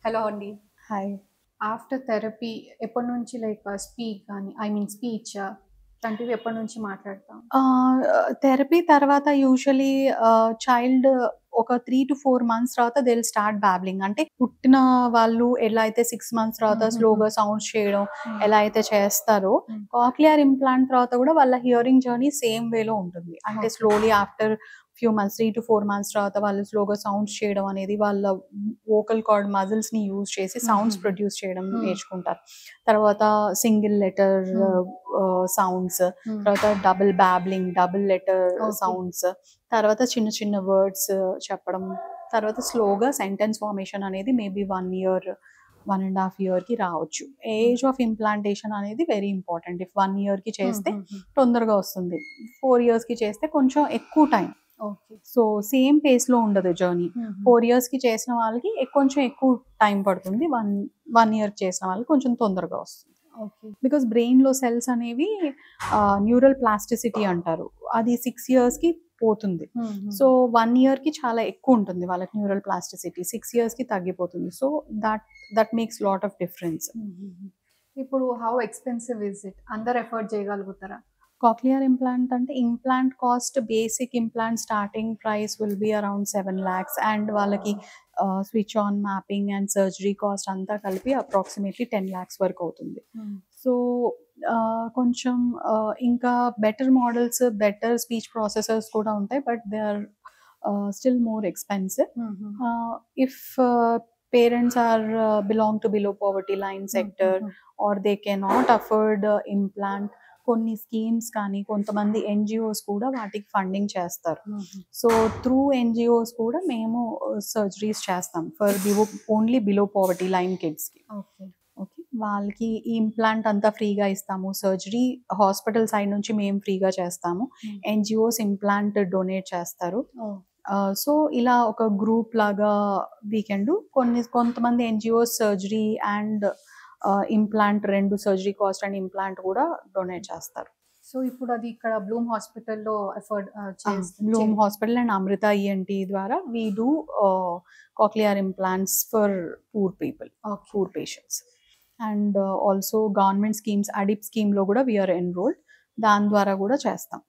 Hello అండి. Hi. After therapy ఎప్పటినుంచి like speak గాని ఐ మీన్ స్పీచ్ ఇట్లాంటివి ఎప్పటినుంచి మాట్లాడతాం? థెరపీ తర్వాత యూజువల్లీ చైల్డ్ ఒక 3-4 మంత్స్ తర్వాత దే విల్ స్టార్ట్ బాబ్లింగ్. అంటే పుట్టిన వాళ్ళు ఎలా అయితే 6 మంత్స్ తర్వాత స్లోగా సౌండ్స్ చేయడం ఎలా అయితే చేస్తారో, కాక్లియర్ ఇంప్లాంట్ తర్వాత కూడా వాళ్ళ హియరింగ్ జర్నీ సేమ్ వేలో ఉంటుంది. అంటే slowly after few months 3-4 months తర్వాత వాళ్ళు స్లోగా సౌండ్స్ చేయడం అనేది వాళ్ళ వోకల్ కార్డ్ మజిల్స్‌ని యూజ్ చేసి సౌండ్స్ ప్రొడ్యూస్ చేయడం నేర్చుకుంటారు. తర్వాత సింగిల్ లెటర్ సౌండ్స్, తర్వాత డబుల్ బాబ్లింగ్, డబుల్ లెటర్ సౌండ్స్, తర్వాత చిన్న చిన్న వర్డ్స్ చెప్పడం, తర్వాత స్లోగా సెంటెన్స్ ఫార్మేషన్ అనేది మేబీ 1 ఇయర్, 1.5 ఇయర్‌కి రావచ్చు. ఏజ్ ఆఫ్ ఇంప్లాంటేషన్ అనేది వెరీ ఇంపార్టెంట్. ఇఫ్ 1 ఇయర్‌కి చేస్తే తొందరగా వస్తుంది. 4 ఇయర్స్‌కి చేస్తే కొంచెం ఎక్కువ టైం. ఓకే. సో సేమ్ పేస్‌లో ఉండదు జర్నీ. 4 ఇయర్స్‌కి చేసిన వాళ్ళకి కొంచెం ఎక్కువ టైం పడుతుంది. 1 ఇయర్‌కి చేసిన వాళ్ళకి కొంచెం తొందరగా వస్తుంది. ఓకే. బికాస్ బ్రెయిన్‌లో సెల్స్ అనేవి న్యూరల్ ప్లాస్టిసిటీ అంటారు. అది 6 ఇయర్స్‌కి పోతుంది. సో 1 ఇయర్‌కి చాలా ఎక్కువ ఉంటుంది వాళ్ళకి న్యూరల్ ప్లాస్టిసిటీ. 6 ఇయర్స్‌కి తగ్గిపోతుంది. So that makes lot of difference. ఇప్పుడు హౌ ఎక్స్‌పెన్సివ్ ఇస్ ఇట్? అందరూ ఎఫోర్డ్ చేయగలుగుతారా? కాక్లియర్ ఇంప్లాంట్ అంటే implant cost basic implant starting price will be around 7 lakhs and వాళ్ళకి switch on mapping and surgery cost అంతా కలిపి approximately 10 lakhs వరకు అవుతుంది. So కొంచెం ఇంకా better models, better speech processors కూడా ఉంటాయి. But they are still more expensive. If parents are belong to below poverty line sector or they cannot afford implant, కొన్ని schemes కానీ కొంతమంది ఎన్జిఓస్ కూడా వాటికి ఫండింగ్ చేస్తారు. సో త్రూ ఎన్జిఓస్ కూడా మేము సర్జరీస్ చేస్తాం for only below poverty line కిడ్స్కి. ఓకే. ఓకే, వాళ్ళకి ఈ ఇంప్లాంట్ అంతా ఫ్రీగా ఇస్తాము. సర్జరీ హాస్పిటల్ సైడ్ నుంచి మేము ఫ్రీగా చేస్తాము. ఎన్జిఓస్ ఇంప్లాంట్ డొనేట్ చేస్తారు. సో ఇలా ఒక గ్రూప్ లాగా వీ కెన్ డూ. కొంతమంది ఎన్జిఓస్ సర్జరీ అండ్ ఇంప్లాంట్, రెండు సర్జరీ కాస్ట్ అండ్ ఇంప్లాంట్ కూడా డొనేట్ చేస్తారు. సో ఇప్పుడు అది ఇక్కడ బ్లూమ్ హాస్పిటల్‌లో afford Bloom hospital and Amrita ENT ద్వారా we do cochlear implants for poor people, poor patients. And also government schemes, ADIP స్కీమ్లో కూడా వీఆర్ ఎన్రోల్డ్. దాని ద్వారా కూడా చేస్తాం.